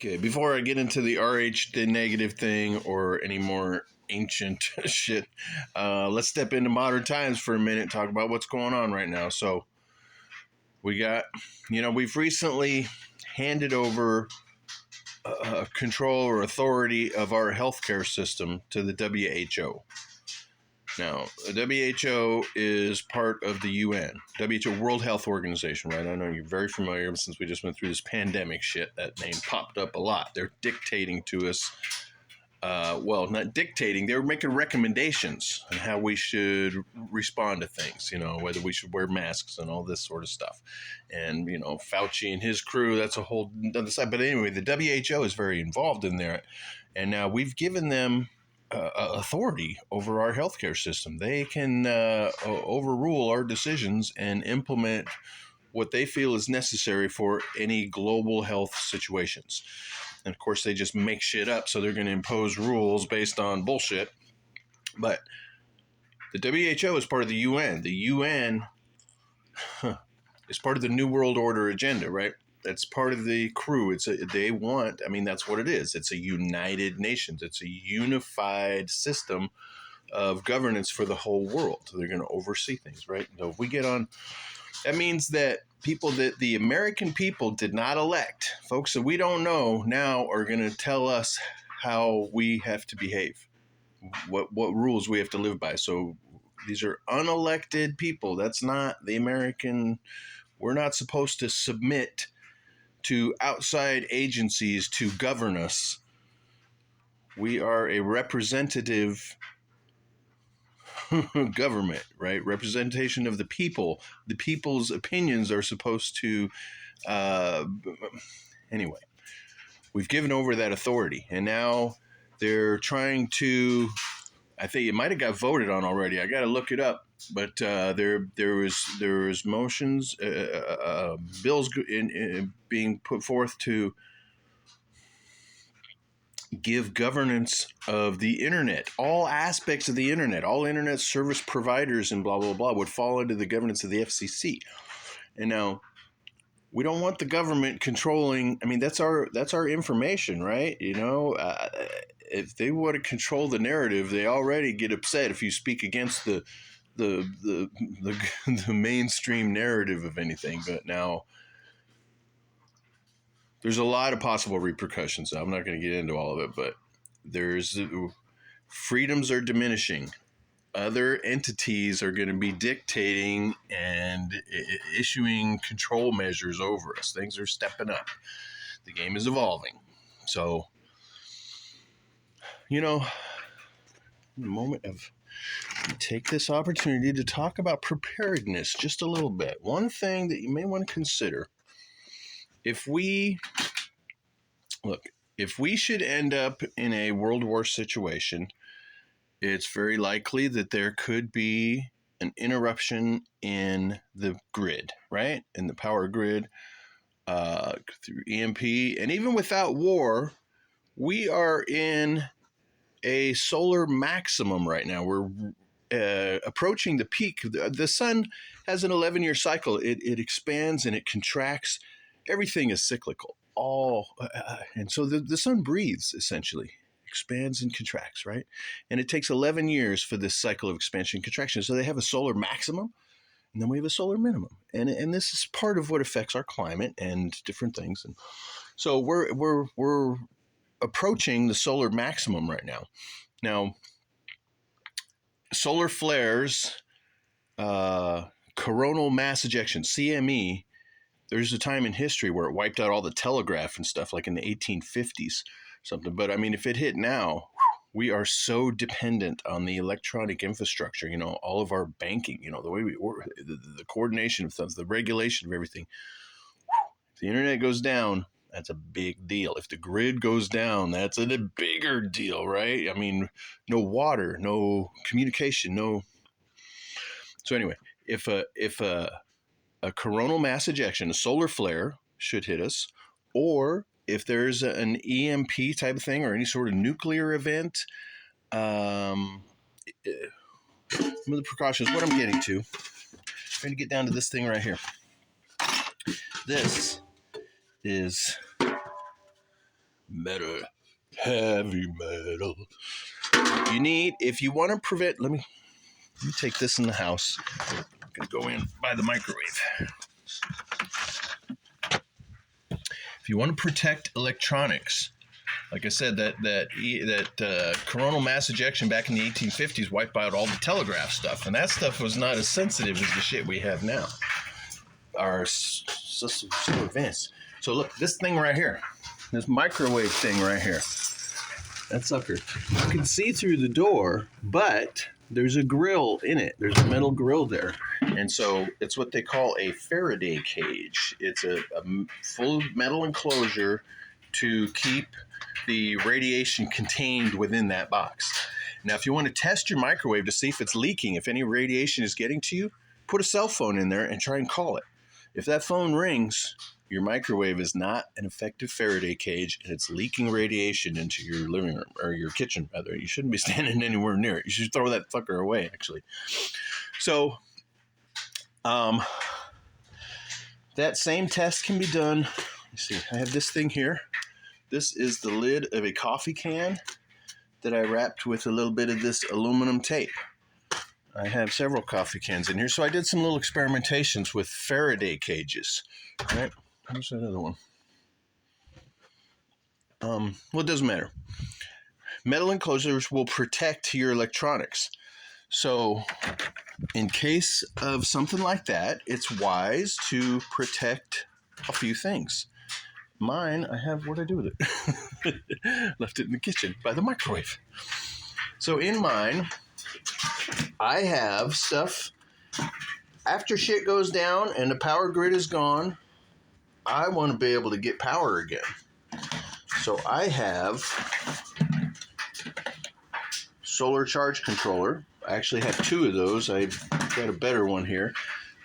Okay, before I get into the RH the negative thing or any more ancient shit, let's step into modern times for a minute and talk about what's going on right now. So we got, we've recently handed over control or authority of our healthcare system to the WHO. Now, the WHO is part of the UN, WHO, World Health Organization, right? I know you're very familiar since we just went through this pandemic shit. That name popped up a lot. They're dictating to us, not dictating, they're making recommendations on how we should respond to things, whether we should wear masks and all this sort of stuff. And, Fauci and his crew, that's a whole other side. But anyway, the WHO is very involved in there. And now we've given them authority over our healthcare system. They can overrule our decisions and implement what they feel is necessary for any global health situations. And of course, they just make shit up, so they're going to impose rules based on bullshit. But the WHO is part of the UN. The UN is part of the New World Order agenda, right? That's part of the crew. That's what it is. It's a United Nations. It's a unified system of governance for the whole world. So they're going to oversee things, right? So if we get on, that means that people that the American people did not elect, folks that we don't know now, are going to tell us how we have to behave, what rules we have to live by. So these are unelected people. That's not the American. We're not supposed to submit to outside agencies to govern us. We are a representative government, right? Representation of the people. The people's opinions are supposed to, anyway, we've given over that authority. And now they're trying to, I think it might have got voted on already. I got to look it up. But there was motions, bills being put forth to give governance of the internet, all aspects of the internet, all internet service providers and blah, blah, blah would fall under the governance of the FCC. And now we don't want the government controlling. I mean, that's our information, right? If they want to control the narrative, they already get upset if you speak against the mainstream narrative of anything. But now there's a lot of possible repercussions. I'm not going to get into all of it, but freedoms are diminishing. Other entities are going to be dictating and issuing control measures over us. Things are stepping up. The game is evolving. So, in a moment of take this opportunity to talk about preparedness just a little bit. One thing that you may want to consider, if we should end up in a World War situation, it's very likely that there could be an interruption in the grid, right? In the power grid, through EMP. And even without war, we are in a solar maximum right now. We're approaching the peak. The sun has an 11-year cycle. It expands and it contracts. Everything is cyclical. And so the sun breathes, essentially, expands and contracts, right? And it takes 11 years for this cycle of expansion and contraction. So they have a solar maximum, and then we have a solar minimum. And this is part of what affects our climate and different things. And so we're approaching the solar maximum right now. Now, solar flares, coronal mass ejection, CME, there's a time in history where it wiped out all the telegraph and stuff, like in the 1850s something. But I mean, if it hit now, we are so dependent on the electronic infrastructure, all of our banking, the way we work, the coordination of things, the regulation of everything. If the internet goes down, that's a big deal. If the grid goes down, that's a bigger deal, right? I mean, no water, no communication, no. So anyway, if a coronal mass ejection, a solar flare should hit us, or if there's an EMP type of thing or any sort of nuclear event, some of the precautions, what I'm getting to, I'm going to get down to this thing right here. This is Metal. Heavy metal. You need, if you want to prevent, let me take this in the house. I'm going to go in by the microwave. If you want to protect electronics, like I said, that coronal mass ejection back in the 1850s wiped out all the telegraph stuff, and that stuff was not as sensitive as the shit we have now. Our systems so advanced. So look, this thing right here, this microwave thing right here, that sucker, you can see through the door, but there's a grill in it. There's a metal grill there. And so it's what they call a Faraday cage. It's a full metal enclosure to keep the radiation contained within that box. Now, if you want to test your microwave to see if it's leaking, if any radiation is getting to you, put a cell phone in there and try and call it. If that phone rings, your microwave is not an effective Faraday cage, and it's leaking radiation into your living room, or your kitchen, rather. You shouldn't be standing anywhere near it. You should throw that fucker away, actually. So, that same test can be done. Let's see, I have this thing here. This is the lid of a coffee can that I wrapped with a little bit of this aluminum tape. I have several coffee cans in here, so I did some little experimentations with Faraday cages. All right, here's that other one. Well, it doesn't matter. Metal enclosures will protect your electronics. So, in case of something like that, it's wise to protect a few things. Mine, I have, what'd I do with it? Left it in the kitchen by the microwave. So in mine, I have stuff, after shit goes down and the power grid is gone, I want to be able to get power again. So I have solar charge controller. I actually have two of those. I've got a better one here.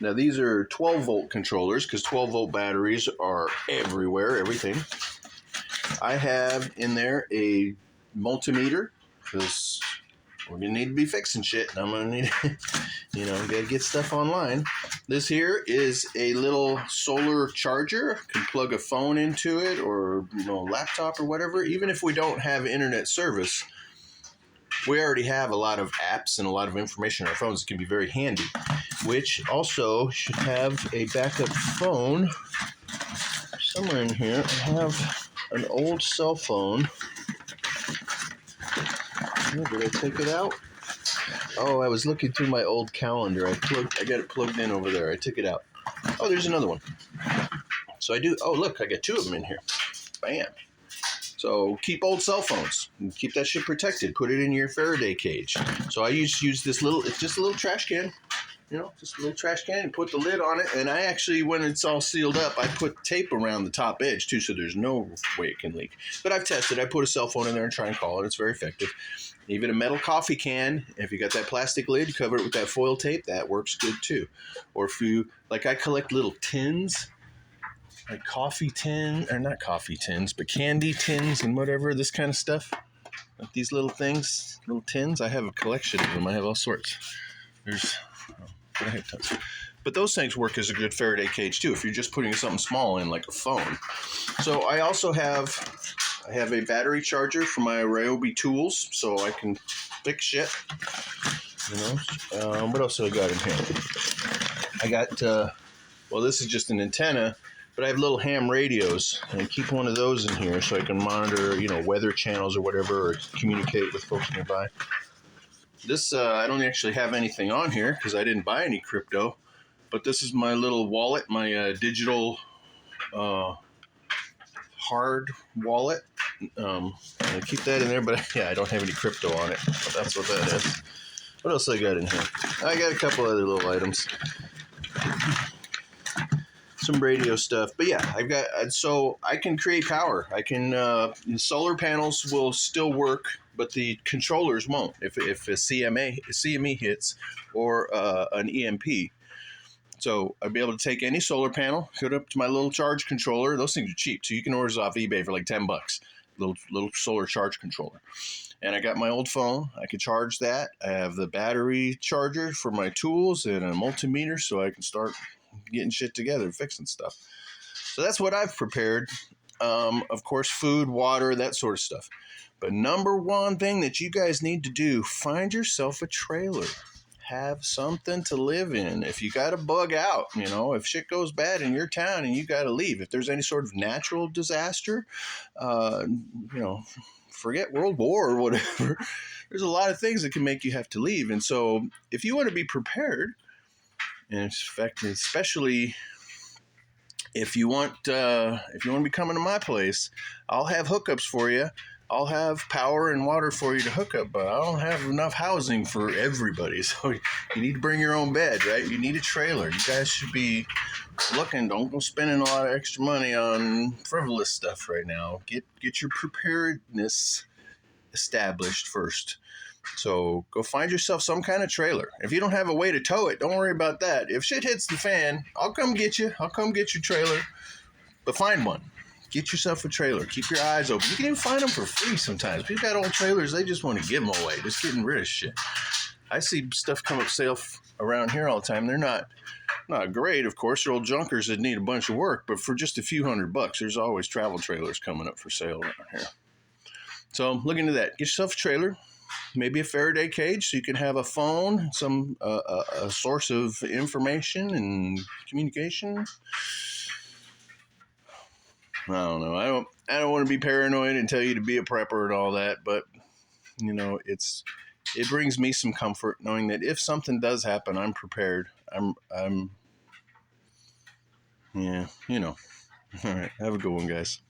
Now these are 12 volt controllers because 12 volt batteries are everywhere, everything. I have in there a multimeter because we're going to need to be fixing shit. And I'm going to need, got to get stuff online. This here is a little solar charger. You can plug a phone into it or, laptop or whatever. Even if we don't have internet service, we already have a lot of apps and a lot of information on our phones that can be very handy, which also should have a backup phone. Somewhere in here, I have an old cell phone. Oh, did I take it out? Oh, I was looking through my old calendar. I got it plugged in over there. I took it out. Oh, there's another one. So I do. Oh, look, I got two of them in here. Bam. So keep old cell phones and keep that shit protected. Put it in your Faraday cage. So I use this little, it's just a little trash can, just a little trash can, and put the lid on it. And I actually, when it's all sealed up, I put tape around the top edge too, so there's no way it can leak. But I've tested. I put a cell phone in there and try and call it. It's very effective. Even a metal coffee can, if you got that plastic lid, you cover it with that foil tape, that works good too. Or if you, like I collect little tins, like coffee tin, or not coffee tins, but candy tins and whatever, this kind of stuff. Like these little things, little tins. I have a collection of them. I have all sorts. I have tons. But those things work as a good Faraday cage too, if you're just putting something small in, like a phone. So I also have a battery charger for my Ryobi tools, so I can fix shit. What else do I got in here? I got, this is just an antenna, but I have little ham radios, and I keep one of those in here so I can monitor, weather channels or whatever, or communicate with folks nearby. This, I don't actually have anything on here because I didn't buy any crypto, but this is my little wallet, my digital hard wallet. I keep that in there, but I don't have any crypto on it. But that's what that is. What else I got in here? I got a couple other little items. Some radio stuff. But yeah, I've got, so I can create power. I can, solar panels will still work, but the controllers won't if a CME hits or an EMP. So I'd be able to take any solar panel, hook it up to my little charge controller. Those things are cheap, so you can order off eBay for like $10. Little solar charge controller. And I got my old phone. I can charge that. I have the battery charger for my tools and a multimeter, so I can start getting shit together, fixing stuff. So that's what I've prepared. Of course, food, water, that sort of stuff. But number one thing that you guys need to do, find yourself a trailer. Have something to live in. If you got to bug out, if shit goes bad in your town and you got to leave, if there's any sort of natural disaster, uh, you know, forget World War or whatever, there's a lot of things that can make you have to leave. And so if you want to be prepared, and in fact, especially if you want to be coming to my place, I'll have hookups for you. I'll have power and water for you to hook up, but I don't have enough housing for everybody. So you need to bring your own bed, right? You need a trailer. You guys should be looking. Don't go spending a lot of extra money on frivolous stuff right now. Get your preparedness established first. So go find yourself some kind of trailer. If you don't have a way to tow it, don't worry about that. If shit hits the fan, I'll come get you. I'll come get your trailer. But find one. Get yourself a trailer. Keep your eyes open. You can even find them for free sometimes. People got old trailers. They just want to give them away. Just getting rid of shit. I see stuff come up sale around here all the time. They're not great, of course. They're old junkers that need a bunch of work. But for just a few $100, there's always travel trailers coming up for sale around here. So look into that. Get yourself a trailer. Maybe a Faraday cage so you can have a phone, some a source of information and communication. I don't know. I don't want to be paranoid and tell you to be a prepper and all that, but it brings me some comfort knowing that if something does happen, I'm prepared. I'm yeah, All right. Have a good one, guys.